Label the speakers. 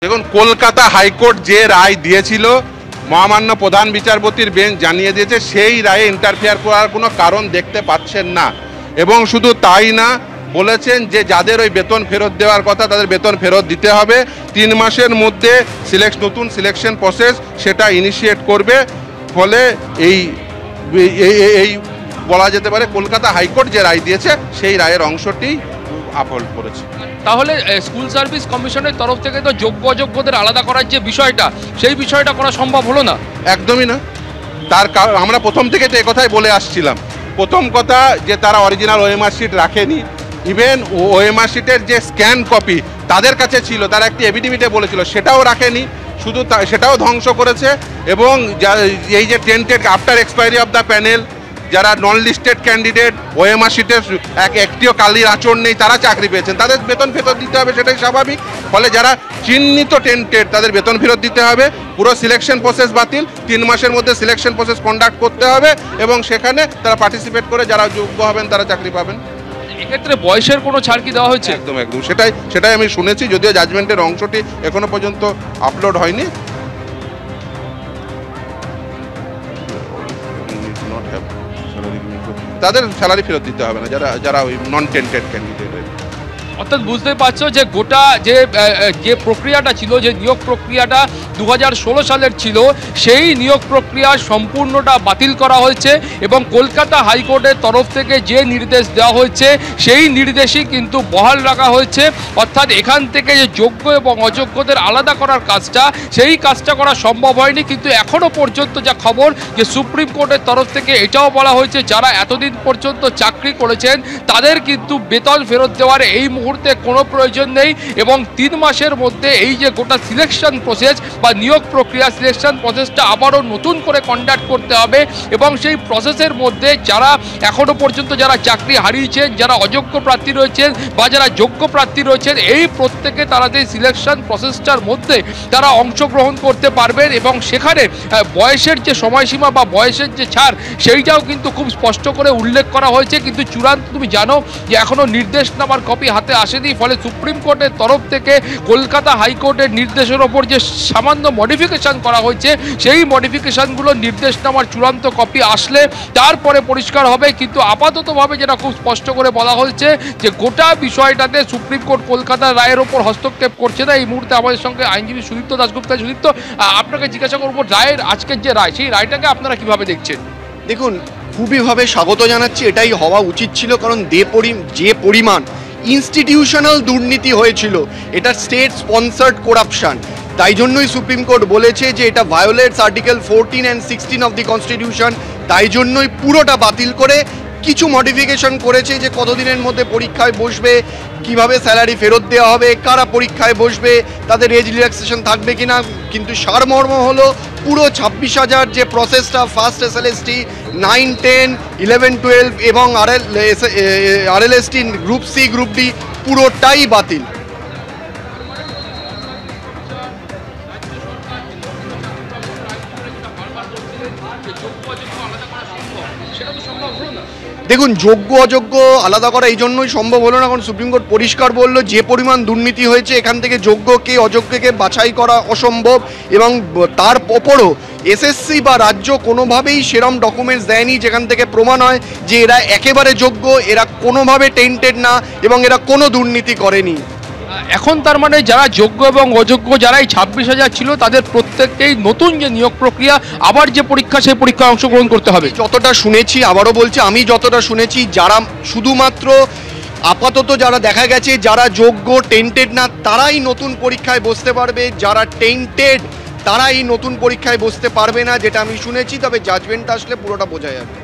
Speaker 1: দেখুন, কলকাতা হাইকোর্ট যে রায় দিয়েছিল মহামান্য প্রধান বিচারপতির বেঞ্চ জানিয়ে দিয়েছে সেই রায়ে ইন্টারফেয়ার করার কোনো কারণ দেখতে পাচ্ছেন না। এবং শুধু তাই না, বলেছেন যে যাদের ওই বেতন ফেরত দেওয়ার কথা তাদের বেতন ফেরত দিতে হবে। 3 মাসের মধ্যে নতুন সিলেকশন প্রসেস সেটা ইনিশিয়েট করবে। ফলে এই বলা যেতে পারে কলকাতা হাইকোর্ট যে রায় দিয়েছে সেই রায়ের অংশটি আপহোল্ড করেছে।
Speaker 2: তাহলে স্কুল সার্ভিস কমিশনের তরফ থেকে তো যোগ্য অযোগ্যদের আলাদা করার যে বিষয়টা, সেই বিষয়টা করা সম্ভব হলো না।
Speaker 1: একদমই না। তার আমরা প্রথম থেকে তো একথাই বলে আসছিলাম। প্রথম কথা যে তারা অরিজিনাল ওএমআর শিট রাখেনি। ইভেন ওএমআর শিটের যে স্ক্যান কপি তাদের কাছে ছিল, তারা একটি এফিডেভিটে বলেছিল, সেটাও রাখেনি। শুধু সেটাও ধ্বংস করেছে। এবং এই যে tainted after expiry of the panel, যারা নন লিস্টেড ক্যান্ডিডেট ওএমআর শিটের একটিও কালির আচরণ নেই, তারা চাকরি পেয়েছেন, তাদের বেতন ফেরত দিতে হবে, সেটাই স্বাভাবিক। ফলে যারা চিহ্নিত টেন্টেড তাদের বেতন ফেরত দিতে হবে। পুরো সিলেকশন প্রসেস বাতিল। 3 মাসের মধ্যে সিলেকশন প্রসেস কন্ডাক্ট করতে হবে এবং সেখানে তারা পার্টিসিপেট করে যারা যোগ্য হবেন তারা চাকরি পাবেন।
Speaker 2: এক্ষেত্রে বয়সের কোনো ছাড় কি দেওয়া হয়েছে?
Speaker 1: একদম সেটাই আমি শুনেছি, যদিও জাজমেন্টের অংশটি এখনো পর্যন্ত আপলোড হয়নি। তাদের স্যালারি ফেরত দিতে হবে না যারা ওই নন টেন্টেড ক্যান্ডিডেট।
Speaker 2: অর্থাৎ বুঝতে পারছো যে গোটা যে প্রক্রিয়াটা ছিল, যে নিয়োগ প্রক্রিয়াটা 2016 সালের ছিল, সেই নিয়োগ প্রক্রিয়া সম্পূর্ণটা বাতিল করা হয়েছে এবং কলকাতা হাইকোর্টের তরফ থেকে যে নির্দেশ দেওয়া হয়েছে সেই নির্দেশই কিন্তু বহাল রাখা হয়েছে। অর্থাৎ এখান থেকে যে যোগ্য এবং অযোগ্যদের আলাদা করার কাজটা, সেই কাজটা করা সম্ভব হয়নি। কিন্তু এখনও পর্যন্ত যা খবর, যে সুপ্রিম কোর্টের তরফ থেকে এটাও বলা হয়েছে যারা এতদিন পর্যন্ত চাকরি করেছেন তাদের কিন্তু বেতন ফেরত দেওয়ার এই মুহূর্তে কোনো প্রয়োজন নেই। এবং 3 মাসের মধ্যে এই যে গোটা সিলেকশন প্রসেস বা নিয়োগ প্রক্রিয়া, সিলেকশন প্রসেসটা আবারও নতুন করে কন্ডাক্ট করতে হবে। এবং সেই প্রসেসের মধ্যে যারা এখনও পর্যন্ত যারা চাকরি হারিয়েছেন, যারা অযোগ্য প্রার্থী রয়েছেন বা যারা যোগ্য প্রার্থী রয়েছেন, এই প্রত্যেকে তারা যে সিলেকশন প্রসেসটার মধ্যে তারা অংশগ্রহণ করতে পারবেন। এবং সেখানে বয়সের যে সময়সীমা বা বয়সের যে ছাড়, সেইটাও কিন্তু খুব স্পষ্ট করে উল্লেখ করা হয়েছে। কিন্তু চূড়ান্ত তুমি জানো যে এখনও নির্দেশনামার কপি হাতে আসেনি। ফলে সুপ্রিম কোর্টের তরফ থেকে কলকাতা হাইকোর্টের নির্দেশের ওপর যে সামান্য মডিফিকেশন করা হয়েছে, সেই মডিফিকেশনগুলো নির্দেশনামার চূড়ান্ত কপি আসলে তারপরে পরিষ্কার হবে। কিন্তু আপাততভাবে যেটা খুব স্পষ্ট করে বলা হয়েছে যে গোটা বিষয়টাতে সুপ্রিম কোর্ট কলকাতার রায়ের ওপর হস্তক্ষেপ করছে না। এই মুহূর্তে আমাদের সঙ্গে আইনজীবী সুদীপ্ত দাশগুপ্ত। সুদীপ্ত, আপনাকে জিজ্ঞাসা করবো, রায়ের আজকের যে রায়, সেই রায়টাকে আপনারা কিভাবে দেখছেন?
Speaker 3: দেখুন, খুবইভাবে স্বাগত জানাচ্ছি। এটাই হওয়া উচিত ছিল, কারণ যে পরিমাণ ইনস্টিটিউশনাল দুর্নীতি হয়েছিল, এটা স্টেট স্পন্সার্ড করাপশন, তাই জন্যই সুপ্রিম কোর্ট বলেছে যে এটা violates article 14 and 16 of the constitution. তাই জন্যই পুরোটা বাতিল করে কিছু মডিফিকেশন করেছে, যে কতদিনের মধ্যে পরীক্ষায় বসবে, কিভাবে স্যালারি ফেরত দেওয়া হবে, কারা পরীক্ষায় বসবে, তাদের এজ রিল্যাক্সেশন থাকবে কিনা। কিন্তু সারমর্ম হলো পুরো 26,000 যে প্রসেসটা, ফার্স্ট এসএলএসটি, 9, 10, 11, 12 এবং RLST, group C, group D, পুরোটাই বাতিল। দেখুন, যোগ্য অযোগ্য আলাদা করা এই জন্যই সম্ভব হলো না, কারণ সুপ্রিম কোর্ট পরিষ্কার বলল যে পরিমাণ দুর্নীতি হয়েছে, এখান থেকে যোগ্যকে অযোগ্যকে বাছাই করা অসম্ভব। এবং তার ওপরও এসএসসি বা রাজ্য কোনোভাবেই সেরম ডকুমেন্টস দেয়নি যেখান থেকে প্রমাণ হয় যে এরা একেবারে যোগ্য, এরা কোনোভাবে টেন্টেড না এবং এরা কোনো দুর্নীতি করেনি।
Speaker 2: এখন তার মানে যারা যোগ্য এবং অযোগ্য, যারা এই 26,000 ছিল, তাদের প্রত্যেককেই নতুন যে নিয়োগ প্রক্রিয়া, আবার যে পরীক্ষা, সেই পরীক্ষায় অংশগ্রহণ করতে হবে।
Speaker 3: যতটা শুনেছি, আবারও বলছি, আমি যতটা শুনেছি, যারা শুধুমাত্র আপাতত যারা দেখা গেছে যারা যোগ্য, টেন্টেড না, তারাই নতুন পরীক্ষায় বসতে পারবে। যারা টেন্টেড তারা এই নতুন পরীক্ষায় বসতে পারবে না, যেটা আমি শুনেছি। তবে জাজমেন্ট আসলে পুরোটা বোঝা যাবে।